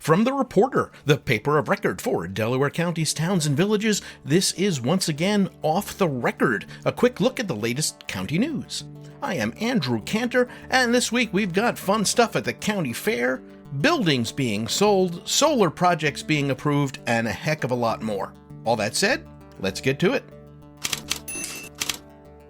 From the Reporter, the paper of record for Delaware County's towns and villages, this is once again Off the Record, a quick look at the latest county news. I am Andrew Kantor, and this week we've got fun stuff at the county fair, buildings being sold, solar projects being approved, and a heck of a lot more. All that said, let's get to it.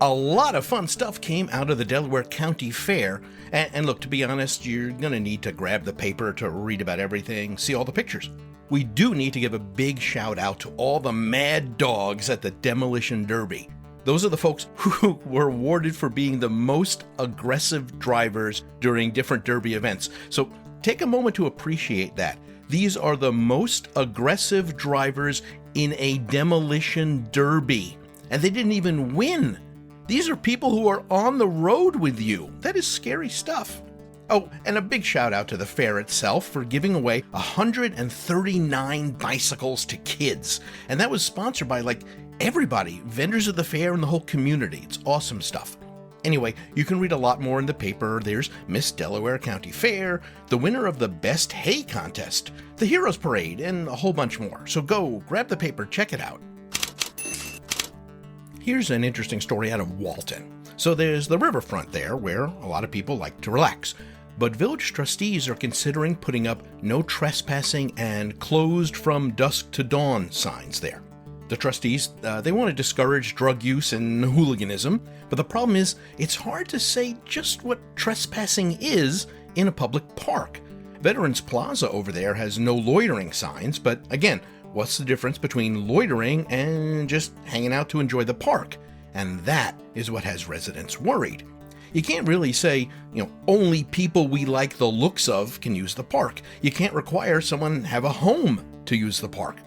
A lot of fun stuff came out of the Delaware County Fair, and look, to be honest, you're going to need to grab the paper to read about everything, see all the pictures. We do need to give a big shout out to all the mad dogs at the Demolition Derby. Those are the folks who were awarded for being the most aggressive drivers during different Derby events. So take a moment to appreciate that. These are the most aggressive drivers in a Demolition Derby, and they didn't even win. These are people who are on the road with you. That is scary stuff. Oh, and a big shout out to the fair itself for giving away 139 bicycles to kids. And that was sponsored by everybody, vendors of the fair and the whole community. It's awesome stuff. Anyway, you can read a lot more in the paper. There's Miss Delaware County Fair, the winner of the Best Hay Contest, the Heroes Parade, and a whole bunch more. So go, grab the paper, check it out. Here's an interesting story out of Walton. So there's the riverfront there where a lot of people like to relax. But village trustees are considering putting up no trespassing and closed from dusk to dawn signs there. The trustees, they want to discourage drug use and hooliganism, but the problem is it's hard to say just what trespassing is in a public park. Veterans Plaza over there has no loitering signs, but again, what's the difference between loitering and just hanging out to enjoy the park? And that is what has residents worried. You can't really say, only people we like the looks of can use the park. You can't require someone have a home to use the park.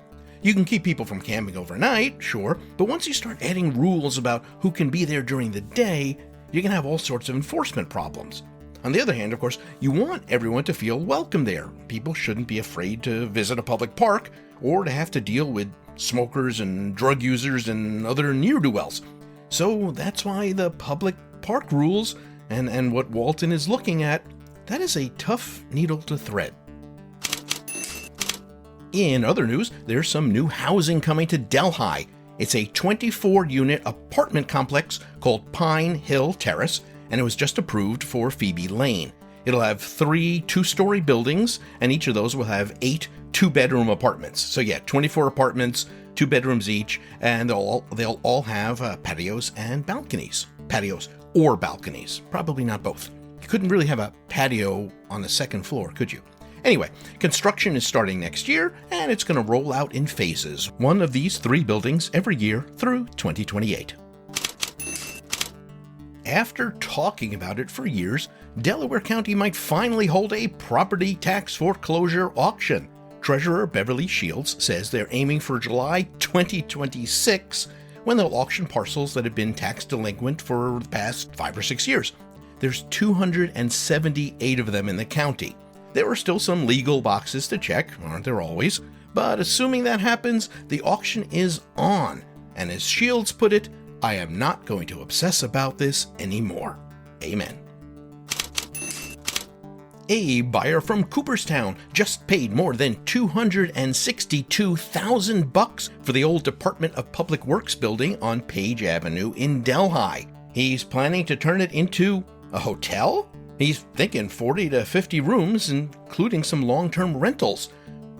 You can keep people from camping overnight, sure, but once you start adding rules about who can be there during the day, you can have all sorts of enforcement problems. On the other hand, of course, you want everyone to feel welcome there. People shouldn't be afraid to visit a public park or to have to deal with smokers and drug users and other ne'er-do-wells. So that's why the public park rules and what Walton is looking at, that is a tough needle to thread. In other news, there's some new housing coming to Delhi. It's a 24-unit apartment complex called Pine Hill Terrace, and it was just approved for Phoebe Lane. It'll have 3 two-story buildings, and each of those will have 8 two-bedroom apartments. So yeah, 24 apartments, 2 bedrooms each, and they'll all have patios and balconies. Patios or balconies, probably not both. You couldn't really have a patio on the second floor, could you? Anyway, construction is starting next year, and it's going to roll out in phases, one of these 3 buildings every year through 2028. After talking about it for years, Delaware County might finally hold a property tax foreclosure auction. Treasurer Beverly Shields says they're aiming for July 2026, when they'll auction parcels that have been tax delinquent for the past 5 or 6 years. There's 278 of them in the county. There are still some legal boxes to check, aren't there always? But assuming that happens, the auction is on. And as Shields put it, I am not going to obsess about this anymore. Amen. A buyer from Cooperstown just paid more than $262,000 for the old Department of Public Works building on Page Avenue in Delhi. He's planning to turn it into a hotel? He's thinking 40 to 50 rooms, including some long-term rentals.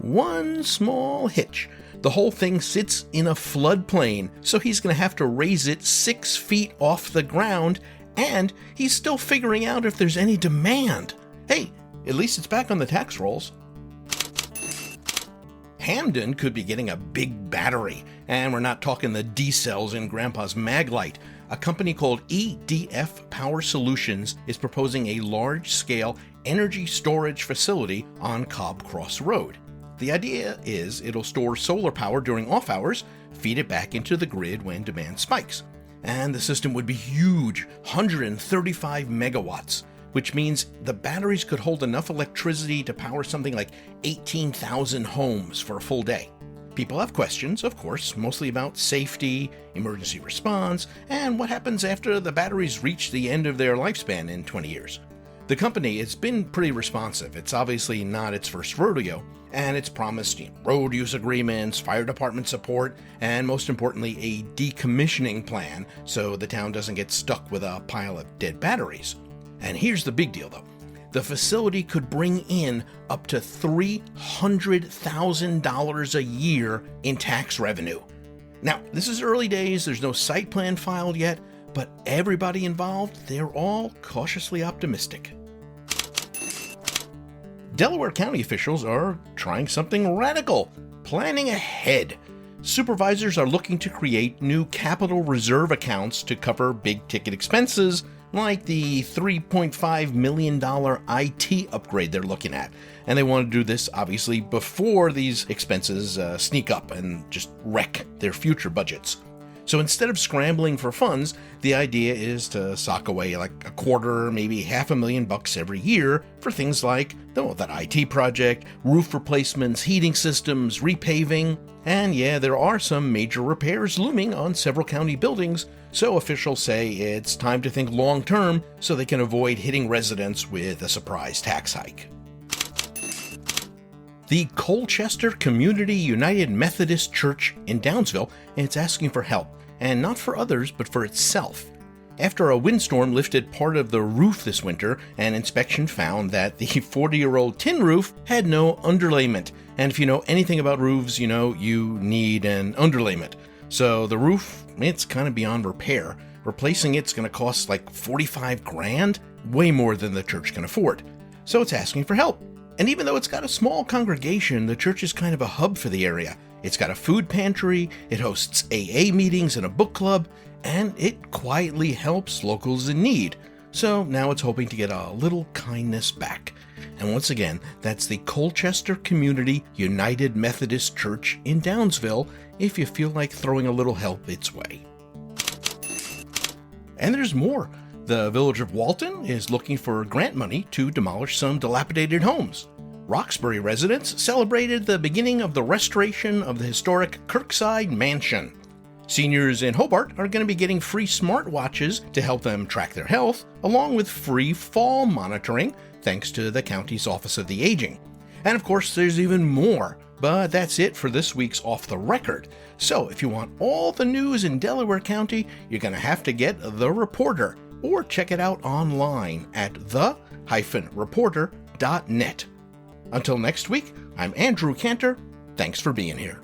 One small hitch. The whole thing sits in a floodplain, so he's going to have to raise it 6 feet off the ground, and he's still figuring out if there's any demand. Hey, at least it's back on the tax rolls. Hamden could be getting a big battery, and we're not talking the D-cells in Grandpa's Maglite. A company called EDF Power Solutions is proposing a large-scale energy storage facility on Cobb Cross Road. The idea is it'll store solar power during off hours, feed it back into the grid when demand spikes. And the system would be huge, 135 megawatts, which means the batteries could hold enough electricity to power something like 18,000 homes for a full day. People have questions, of course, mostly about safety, emergency response, and what happens after the batteries reach the end of their lifespan in 20 years. The company has been pretty responsive. It's obviously not its first rodeo, and it's promised road use agreements, fire department support, and most importantly, a decommissioning plan so the town doesn't get stuck with a pile of dead batteries. And here's the big deal, though. The facility could bring in up to $300,000 a year in tax revenue. Now, this is early days, there's no site plan filed yet, but everybody involved, they're all cautiously optimistic. Delaware County officials are trying something radical, planning ahead. Supervisors are looking to create new capital reserve accounts to cover big-ticket expenses, like the $3.5 million IT upgrade they're looking at. And they want to do this, obviously, before these expenses sneak up and just wreck their future budgets. So instead of scrambling for funds, the idea is to sock away like a quarter, maybe $500,000 every year for things like that IT project, roof replacements, heating systems, repaving. And yeah, there are some major repairs looming on several county buildings, so officials say it's time to think long-term so they can avoid hitting residents with a surprise tax hike. The Colchester Community United Methodist Church in Downsville is asking for help, and not for others, but for itself. After a windstorm lifted part of the roof this winter, an inspection found that the 40-year-old tin roof had no underlayment. And if you know anything about roofs, you know you need an underlayment. So the roof, it's kind of beyond repair. Replacing it's going to cost like $45,000, way more than the church can afford. So it's asking for help. And even though it's got a small congregation, the church is kind of a hub for the area. It's got a food pantry, it hosts AA meetings and a book club, and it quietly helps locals in need. So now it's hoping to get a little kindness back. And once again, that's the Colchester Community United Methodist Church in Downsville, if you feel like throwing a little help its way. And there's more. The village of Walton is looking for grant money to demolish some dilapidated homes. Roxbury residents celebrated the beginning of the restoration of the historic Kirkside Mansion. Seniors in Hobart are going to be getting free smartwatches to help them track their health, along with free fall monitoring, thanks to the county's Office of the Aging. And of course, there's even more. But that's it for this week's Off the Record. So if you want all the news in Delaware County, you're going to have to get The Reporter, or check it out online at the-reporter.net. Until next week, I'm Andrew Kantor. Thanks for being here.